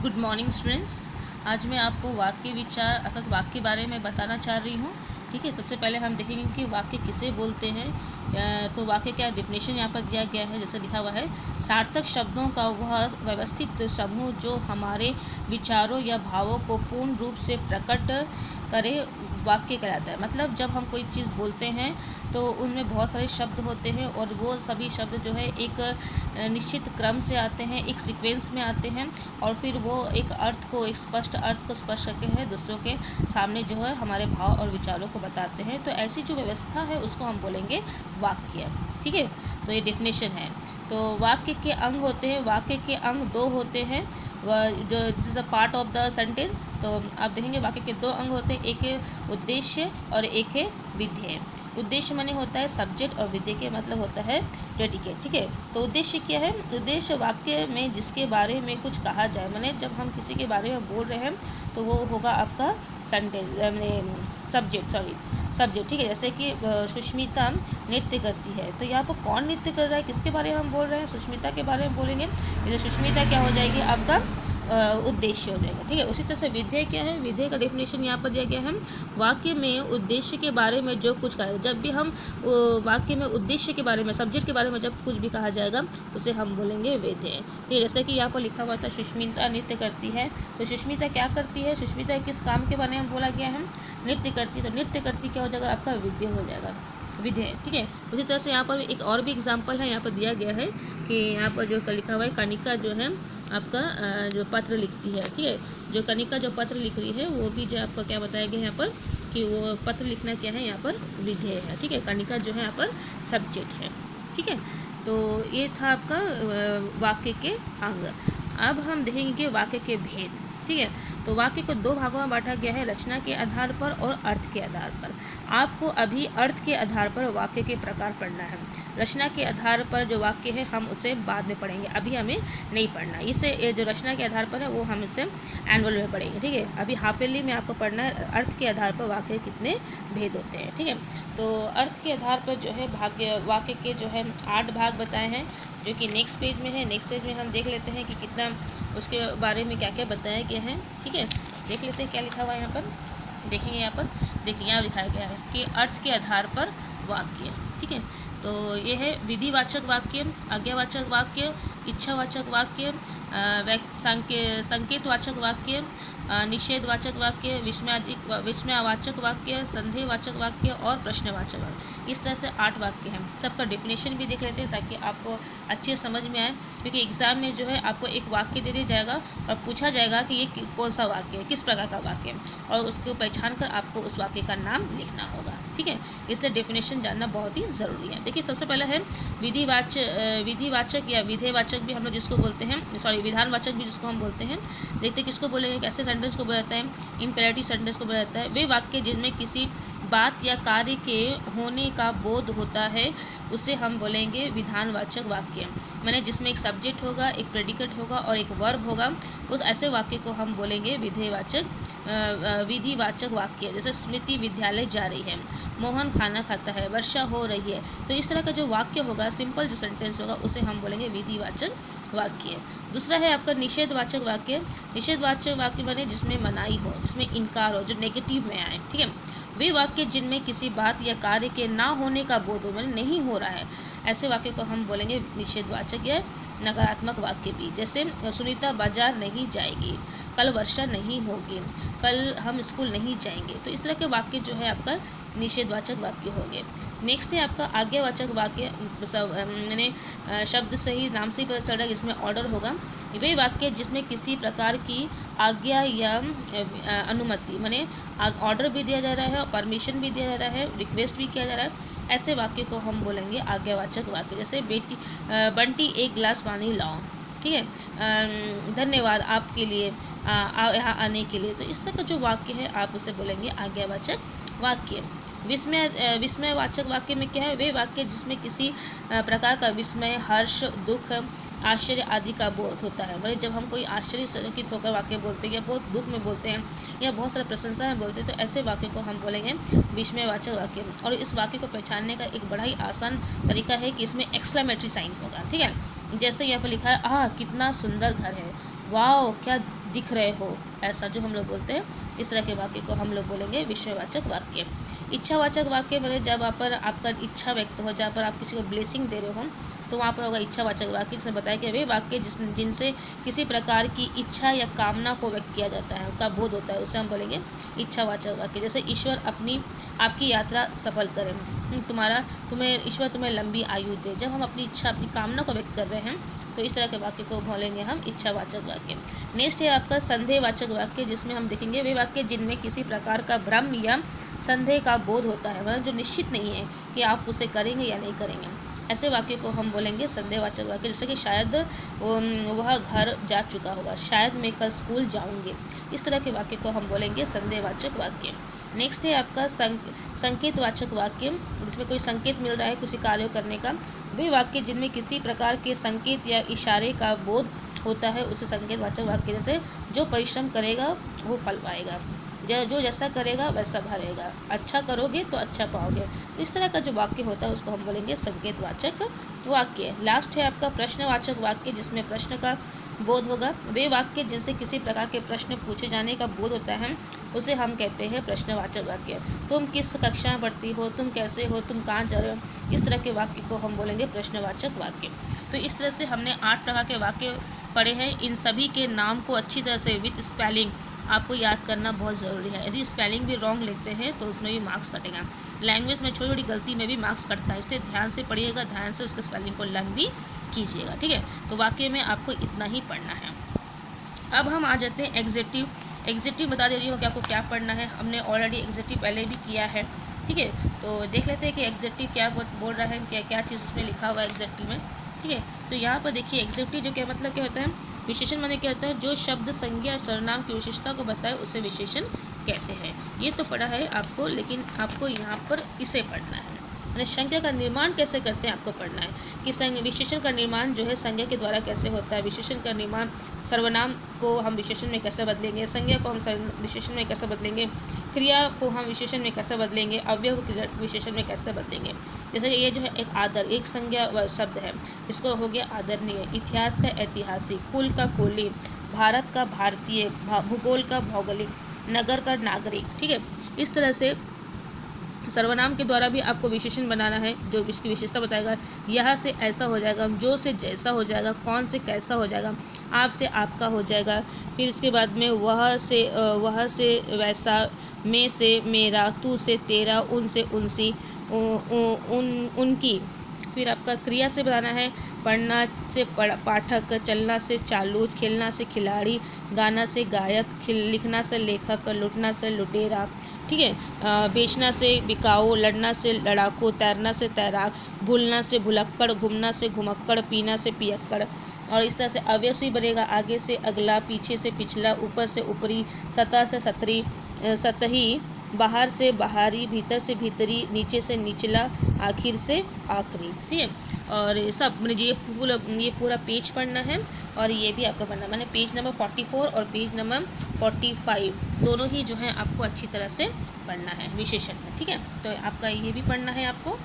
Good morning students. आज मैं आपको वाक्य विचार अर्थात वाक्य के बारे में बताना चाह रही हूँ। ठीक है, सबसे पहले हम देखेंगे कि वाक्य किसे बोलते हैं। तो वाक्य क्या डेफिनेशन यहाँ पर दिया गया है, जैसे लिखा हुआ है, सार्थक शब्दों का वह व्यवस्थित समूह जो हमारे विचारों या भावों को पूर्ण रूप से प्रकट करे वाक्य कहलाता है। मतलब जब हम कोई चीज़ बोलते हैं तो उनमें बहुत सारे शब्द होते हैं और वो सभी शब्द जो है एक निश्चित क्रम से आते हैं, एक सीक्वेंस में आते हैं और फिर वो एक अर्थ को, एक स्पष्ट अर्थ को स्पष्ट करके है दूसरों के सामने जो है हमारे भाव और विचारों को बताते हैं। तो ऐसी जो व्यवस्था है उसको हम बोलेंगे वाक्य। ठीक है, तो ये डेफिनेशन है। तो वाक्य के अंग होते हैं, वाक्य के अंग दो होते हैं, जो this is a part of the sentence. तो आप देखेंगे वाक्य के दो अंग होते हैं, एक है उद्देश्य और एक है विधेय। उद्देश्य माने होता है सब्जेक्ट और विधेय के मतलब होता है प्रेडिकेट। ठीक है, तो उद्देश्य क्या है? उद्देश्य वाक्य में जिसके बारे में कुछ कहा जाए, माने जब हम किसी के बारे में बोल रहे हैं तो वो होगा आपका सेंटेंस सब्जेक्ट। ठीक है, जैसे कि सुष्मिता नृत्य करती है, तो यहाँ पर कौन नृत्य कर रहा है, किसके बारे में हम बोल रहे हैं? सुष्मिता के बारे में बोलेंगे। जैसे सुष्मिता क्या हो जाएगी? आपका उद्देश्य हो जाएगा। ठीक है, उसी तरह से विधेय क्या है? विधेय का डेफिनेशन यहाँ पर दिया गया है, वाक्य में उद्देश्य के बारे में जो कुछ कहा, जब भी हम वाक्य में उद्देश्य के बारे में, सब्जेक्ट के बारे में जब कुछ भी कहा जाएगा उसे हम बोलेंगे विधेय। ठीक है, जैसे कि यहाँ पर लिखा हुआ था सुष्मिता नृत्य करती है, तो सुष्मिता क्या करती है? सुष्मिता किस काम के बारे में बोला गया है? नृत्य करती है, तो नृत्य करती क्या हो जाएगा? आपका विधेय हो जाएगा, विधेय। ठीक है, उसी तरह से यहाँ पर एक और भी एग्जाम्पल है, यहाँ पर दिया गया है कि यहाँ पर जो लिखा हुआ है, कनिका जो है आपका जो पत्र लिखती है। ठीक है, जो कनिका जो पत्र लिख रही है वो भी जो आपको क्या बताया गया है यहाँ पर कि वो पत्र लिखना क्या है? यहाँ पर विधेय है। ठीक है, कनिका जो है यहाँ पर सब्जेक्ट है। ठीक है, तो ये था आपका वाक्य के अंग। अब हम देखेंगे कि वाक्य के भेद। ठीक है, तो वाक्य को दो भागों में बांटा गया है, रचना के आधार पर और अर्थ के आधार पर। आपको अभी अर्थ के आधार पर वाक्य के प्रकार पढ़ना है। रचना के आधार पर जो वाक्य है हम उसे बाद में पढ़ेंगे, अभी हमें नहीं पढ़ना। इसे जो रचना के आधार पर है वो हम इसे एनुअल में पढ़ेंगे। ठीक है, अभी हाफ ईयरली में आपको पढ़ना है अर्थ के आधार पर वाक्य कितने भेद होते हैं। ठीक है, तो अर्थ के आधार पर जो है वाक्य के जो है 8 भाग बताए हैं, जो कि नेक्स्ट पेज में है। नेक्स्ट पेज में हम देख लेते हैं कि कितना उसके बारे में क्या क्या बताया गया है। ठीक है, देख लेते हैं क्या लिखा हुआ है यहाँ पर। देखेंगे यहाँ पर, देखिए यहाँ लिखाया गया है कि अर्थ के आधार पर वाक्य। ठीक है, तो ये है विधिवाचक वाक्य, आज्ञावाचक वाक्य, इच्छावाचक वाक्य, संकेतवाचक वाक्य, निषेधवाचक वाक्य, विस्मयवाचक वाक्य, संदेहवाचक वाक्य और प्रश्नवाचक वाक्य। इस तरह से 8 वाक्य हैं। सबका डेफिनेशन भी देख लेते हैं ताकि आपको अच्छे समझ में आए, क्योंकि एग्जाम में जो है आपको एक वाक्य दे दिया जाएगा और पूछा जाएगा कि ये कौन सा वाक्य है, किस प्रकार का वाक्य है, और उसको पहचान कर आपको उस वाक्य का नाम लिखना होगा। ठीक है, इसलिए डेफिनेशन जानना बहुत ही ज़रूरी है। देखिए, सबसे पहला है विधिवाचक या विधेयवाचक भी हम लोग जिसको बोलते हैं, विधानवाचक भी जिसको हम बोलते हैं। देखते किसको बोलेंगे, कैसे सेंटेंस को बोला जाता है? इम्पेरेटिव सेंटेंस को बोला जाता है। वे वाक्य जिसमें किसी बात या कार्य के होने का बोध होता है उसे हम बोलेंगे विधानवाचक वाक्य। माने जिसमें एक सब्जेक्ट होगा, एक प्रेडिकेट होगा और एक वर्ब होगा, उस ऐसे वाक्य को हम बोलेंगे विधिवाचक वाक्य। जैसे स्मृति विद्यालय जा रही है, मोहन खाना खाता है, वर्षा हो रही है। तो इस तरह का जो वाक्य होगा, सिंपल जो सेंटेंस होगा, उसे हम बोलेंगे विधिवाचक वाक्य। दूसरा है आपका निषेधवाचक वाक्य। निषेधवाचक वाक्य माने जिसमें मनाही हो, जिसमें इनकार हो, जो नेगेटिव में आए। ठीक है, वे वाक्य जिनमें किसी बात या कार्य के ना होने का बोध हो, माने नहीं हो रहा है, ऐसे वाक्य को हम बोलेंगे निषेधवाचक या नकारात्मक वाक्य भी। जैसे सुनीता बाजार नहीं जाएगी, कल वर्षा नहीं होगी, कल हम स्कूल नहीं जाएंगे। तो इस तरह के वाक्य जो है आपका निषेधवाचक वाक्य हो गए। नेक्स्ट है आपका आज्ञावाचक वाक्य। मैंने शब्द सही नाम से ही पता चल रहा है, इसमें ऑर्डर होगा। वे वाक्य जिसमें किसी प्रकार की आज्ञा या अनुमति, माने ऑर्डर भी दिया जा रहा है और परमिशन भी दिया जा रहा है, रिक्वेस्ट भी किया जा रहा है, ऐसे वाक्य को हम बोलेंगे आज्ञावाचक वाक्य। जैसे बंटी एक गिलास पानी लाओ। ठीक है, धन्यवाद आपके लिए यहाँ आने के लिए। तो इस तरह का जो वाक्य है आप उसे बोलेंगे आज्ञावाचक वाक्य। विस्मयवाचक वाक्य में क्या है? वे वाक्य जिसमें किसी प्रकार का विस्मय, हर्ष, दुख, आश्चर्य आदि का बोध होता है। वही जब हम कोई आश्चर्यचकित होकर वाक्य बोलते हैं या बहुत दुख में बोलते हैं या बहुत सारा प्रशंसा में बोलते हैं, तो ऐसे वाक्य को हम बोलेंगे विस्मयवाचक वाक्य। और इस वाक्य को पहचानने का एक बड़ा ही आसान तरीका है कि इसमें एक्सक्लेमेटरी साइन होगा। ठीक है, जैसे यहाँ पर लिखा है, आह कितना सुंदर घर है, वाओ क्या दिख रहे हो, ऐसा जो हम लोग बोलते हैं, इस तरह के वाक्य को हम लोग बोलेंगे विषयवाचक वाक्य। इच्छावाचक वाक्य मैंने जब आप पर आपका इच्छा व्यक्त हो, जहाँ पर आप किसी को ब्लेसिंग दे रहे हो, तो वहाँ पर होगा इच्छावाचक वाक्य, जिसमें बताया कि वे वाक्य जिनसे किसी प्रकार की इच्छा या कामना को व्यक्त किया जाता है, उनका बोध होता है, उसे हम बोलेंगे इच्छावाचक वाक्य। जैसे ईश्वर आपकी यात्रा सफल करें, ईश्वर तुम्हें लंबी आयु दे। जब हम अपनी इच्छा, अपनी कामना को व्यक्त कर रहे हैं, तो इस तरह के वाक्य को बोलेंगे हम इच्छावाचक वाक्य। नेक्स्ट है आपका संदेहवाचक वाक्य, जिसमें हम देखेंगे वे वाक्य जिनमें किसी प्रकार का भ्रम या संदेह का बोध होता है, वह जो निश्चित नहीं है कि आप उसे करेंगे या नहीं करेंगे, ऐसे वाक्य को हम बोलेंगे संदेहवाचक वाक्य। जैसे कि शायद वह घर जा चुका होगा, शायद मैं कल स्कूल जाऊंगी, इस तरह के वाक्य को हम बोलेंगे संदेहवाचक वाक्य। नेक्स्ट है आपका संकेतवाचक वाक्य, जिसमें कोई संकेत मिल रहा है किसी कार्य करने का, वे वाक्य जिनमें किसी प्रकार के संकेत या इशारे का बोध होता है, उसे संकेतवाचक वाक्य। जैसे जो परिश्रम करेगा वो फल पाएगा, जो जैसा करेगा वैसा भरेगा, अच्छा करोगे तो अच्छा पाओगे, तो इस तरह का जो वाक्य होता है उसको हम बोलेंगे संकेतवाचक वाक्य। लास्ट है आपका प्रश्नवाचक वाक्य, जिसमें प्रश्न का बोध होगा। वे वाक्य जिनसे किसी प्रकार के प्रश्न पूछे जाने का बोध होता है, उसे हम कहते हैं प्रश्नवाचक वाक्य। तुम किस कक्षा में पढ़ती हो, तुम कैसे हो, तुम कहाँ जा रहे हो, इस तरह के वाक्य को हम बोलेंगे प्रश्नवाचक वाक्य। तो इस तरह से हमने 8 प्रकार के वाक्य पढ़े हैं। इन सभी के नाम को अच्छी तरह से विथ स्पेलिंग आपको याद करना बहुत ज़रूरी है। यदि स्पेलिंग भी रॉन्ग लिखते हैं तो उसमें भी मार्क्स कटेगा। लैंग्वेज में छोटी छोटी गलती में भी मार्क्स कटता है, इसलिए ध्यान से पढ़िएगा, ध्यान से उसके स्पेलिंग को लर्न भी कीजिएगा, ठीक है। तो वाक्य में आपको इतना ही पढ़ना है। अब हम आ जाते हैं एग्जेक्टिव। एग्जेक्टिव बता दे रही हूँ कि आपको क्या पढ़ना है, हमने ऑलरेडी एग्जेक्टिव पहले भी किया है, ठीक है। तो देख लेते हैं कि एग्जेक्टिव क्या बोल रहा है, क्या क्या चीज़ उसमें लिखा हुआ है एग्जेक्टिव में, ठीक है। तो यहाँ पर देखिए एग्जेक्टिव जो क्या मतलब क्या होता है, विशेषण माने क्या होता है, जो शब्द संज्ञा या सर्वनाम की विशेषता को बताए उसे विशेषण कहते हैं। ये तो पढ़ा है आपको, लेकिन आपको यहाँ पर इसे पढ़ना है, यानी संज्ञा का निर्माण कैसे करते हैं आपको पढ़ना है कि विशेषण का निर्माण जो है संज्ञा के द्वारा कैसे होता है, विशेषण का निर्माण सर्वनाम को हम विशेषण में कैसे बदलेंगे, संज्ञा को हम विशेषण में कैसे बदलेंगे, क्रिया को हम विशेषण में कैसे बदलेंगे, अव्यय को विशेषण में कैसे बदलेंगे। जैसे ये जो है एक आदर, एक संज्ञा शब्द है, इसको हो गया आदरणीय, इतिहास का ऐतिहासिक, कुल का कुलीन, भारत का भारतीय, भूगोल का भौगोलिक, नगर का नागरिक, ठीक है। इस तरह से सर्वनाम के द्वारा भी आपको विशेषण बनाना है, जो इसकी विशेषता बताएगा। यह से ऐसा हो जाएगा, जो से जैसा हो जाएगा, कौन से कैसा हो जाएगा, आप से आपका हो जाएगा। फिर इसके बाद में वह से वैसा, मैं से मेरा, तू से तेरा, उन से उनसी, उनकी। फिर आपका क्रिया से बताना है, पढ़ना से पाठक, चलना से चालू, खेलना से खिलाड़ी, गाना से गायक, लिखना से लेखक, लुटना से लुटेरा, ठीक है। बेचना से बिकाऊ, लड़ना से लड़ाकू, तैरना से तैराक, भूलना से भुलक्कड़, घूमना से घुमक्कड़, पीना से पियक्कड़। और इस तरह से अव्यय से बनेगा, आगे से अगला, पीछे से पिछला, ऊपर से ऊपरी, सतह से सतही, बाहर से बाहरी, भीतर से भीतरी, नीचे से निचला, आखिर से आखिरी, ठीक है। और सब मैंने ये पूरा पेज पढ़ना है, और ये भी आपका पढ़ना है। मैंने पेज नंबर 44 और पेज नंबर 45 दोनों ही जो है आपको अच्छी तरह से पढ़ना है विशेषण में, ठीक है। तो आपका ये भी पढ़ना है आपको,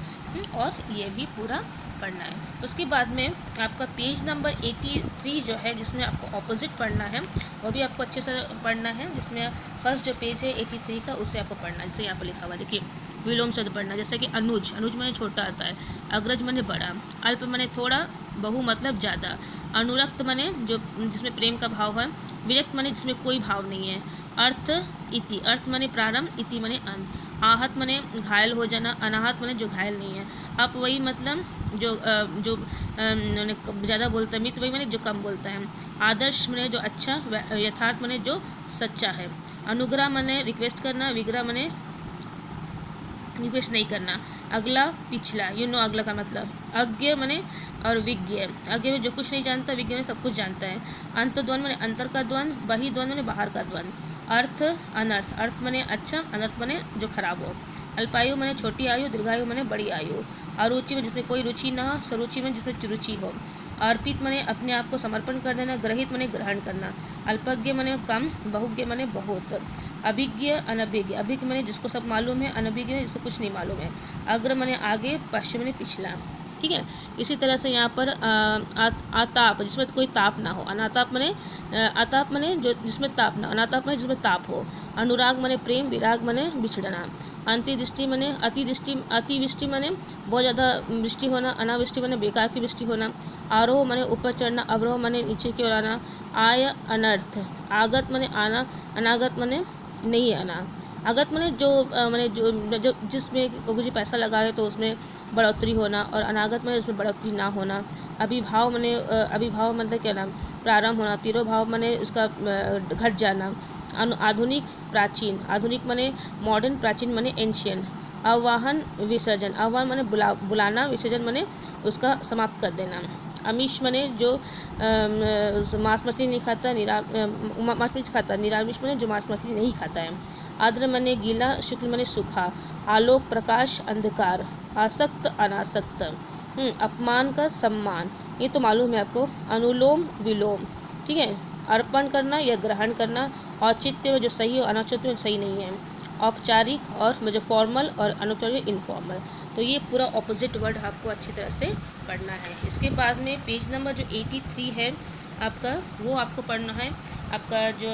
और ये भी पूरा पढ़ना है। उसके बाद में आपका पेज नंबर 83 जो है, जिसमें आपको ऑपोजिट पढ़ना है, वो भी आपको अच्छे से पढ़ना है। जिसमें फर्स्ट जो पेज है 83 का, उसे आपको पढ़ना है। जैसे यहाँ पर लिखा हुआ देखिए, विलोम शब्द पढ़ना, जैसे कि अनुज, अनुज माने छोटा आता है, अग्रज माने बड़ा, अल्प माने थोड़ा, बहु मतलब ज़्यादा, अनुरक्त माने जो जिसमें प्रेम का भाव है, विरक्त माने जिसमें कोई भाव नहीं है, अर्थ इति, अर्थ माने प्रारंभ, इति माने अंत, आहत माने घायल हो जाना, अनाहत माने जो घायल नहीं है, अप वही मतलब जो ज़्यादा बोलता है, मित वही माने जो कम बोलता है, आदर्श माने जो अच्छा, यथार्थ माने जो सच्चा है, अनुग्रह माने रिक्वेस्ट करना, विग्रह माने रिक्वेस्ट नहीं करना, अगला पिछला, अगला का मतलब, अज्ञ माने और विज्ञ, अज्ञ में जो कुछ नहीं जानता, विज्ञ में सब कुछ जानता है, अंत द्वंद्व माने अंतर का द्वंद्व, बही द्वंद्व माने बाहर का द्वंद्व, अर्थ अनर्थ, अर्थ माने अच्छा, अनर्थ माने जो खराब हो, अल्पायु माने छोटी आयु, दीर्घायु माने बड़ी आयु, अरुचि में जिसमें कोई रुचि ना हो, सरुचि में जिसमें रुचि हो, अर्पित माने अपने आप को समर्पण कर देना, ग्रहित माने ग्रहण करना, अल्पज्ञ माने कम, बहुज्ञ माने बहुत, अभिज्ञ अनभिज्ञ, अभिज्ञ माने जिसको सब मालूम है, अनभिज्ञ जिसको कुछ नहीं मालूम है, अग्र माने आगे, पश्चिम माने पिछला, ठीक है। इसी तरह से यहाँ पर आताप, जिसमें कोई ताप ना हो। अनाताप मने आताप मने जो जिसमें ताप ना, अनाताप मने जिसमें ताप हो। अनुराग मने प्रेम, विराग मने बिछड़ना। अंतिदृष्टि मने अतिवृष्टि मने बहुत ज़्यादा वृष्टि होना। अनावृष्टि मने बेकार की वृष्टि होना। आरोह मने ऊपर चढ़ना, अवरोह मने नीचे की ओर आना। आय अनर्थ, आगत मने आना, अनागत मने नहीं आना। आगत मने जो जिसमें मुझे पैसा लगा रहे तो उसमें बढ़ोतरी होना, और अनागत मने उसमें बढ़ोतरी ना होना। अभिभाव मने अभिभाव मतलब क्या नाम, प्रारंभ होना। तिरोभाव मने उसका घट जाना। आधुनिक प्राचीन, आधुनिक मने मॉडर्न, प्राचीन मने एंशियन। आह्वान विसर्जन, आह्वान मने बुलाना, विसर्जन मने उसका समाप्त कर देना। अमीश मने जो मांस मछली नहीं खाता, मांस मछली खाता। निरामिष मने जो मांस मछली नहीं खाता है। आर्द्र मने गीला, शुक्ल मने सूखा। आलोक प्रकाश, अंधकार। आसक्त अनासक्त। अपमान का सम्मान, ये तो मालूम है आपको। अनुलोम विलोम, ठीक है। अर्पण करना या ग्रहण करना। औचित्य में जो सही हो, अनौचित्य में सही नहीं है। औपचारिक और जो फॉर्मल, और अनौपचारिक इनफॉर्मल। तो ये पूरा ऑपोजिट वर्ड आपको अच्छी तरह से पढ़ना है। इसके बाद में पेज नंबर जो 83 है आपका, वो आपको पढ़ना है। आपका जो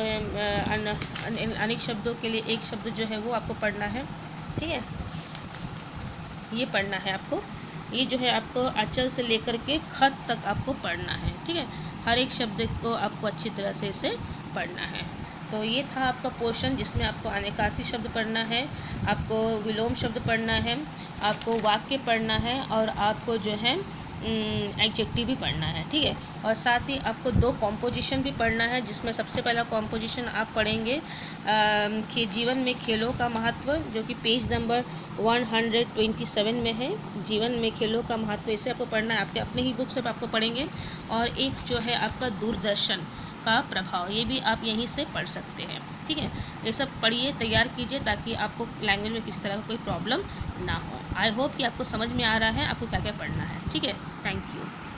अनेक शब्दों के लिए एक शब्द जो है वो आपको पढ़ना है, ठीक है। ये पढ़ना है आपको। ये जो है आपको अचल से लेकर के खत तक आपको पढ़ना है, ठीक है। हर एक शब्द को आपको अच्छी तरह से इसे पढ़ना है। तो ये था आपका पोर्शन, जिसमें आपको अनेकार्थी शब्द पढ़ना है, आपको विलोम शब्द पढ़ना है, आपको वाक्य पढ़ना है, और आपको जो है एडजेक्टिव भी पढ़ना है, ठीक है। और साथ ही आपको 2 कॉम्पोजिशन भी पढ़ना है, जिसमें सबसे पहला कॉम्पोजिशन आप पढ़ेंगे कि जीवन में खेलों का महत्व, जो कि पेज नंबर 127 में है। जीवन में खेलों का महत्व, इसे आपको पढ़ना है, आपके अपने ही बुक से आपको पढ़ेंगे। और एक जो है आपका दूरदर्शन का प्रभाव, ये भी आप यहीं से पढ़ सकते हैं, ठीक है। ये सब पढ़िए, तैयार कीजिए, ताकि आपको लैंग्वेज में किसी तरह का कोई प्रॉब्लम ना हो। आई होप कि आपको समझ में आ रहा है आपको क्या क्या पढ़ना है, ठीक है। Thank you.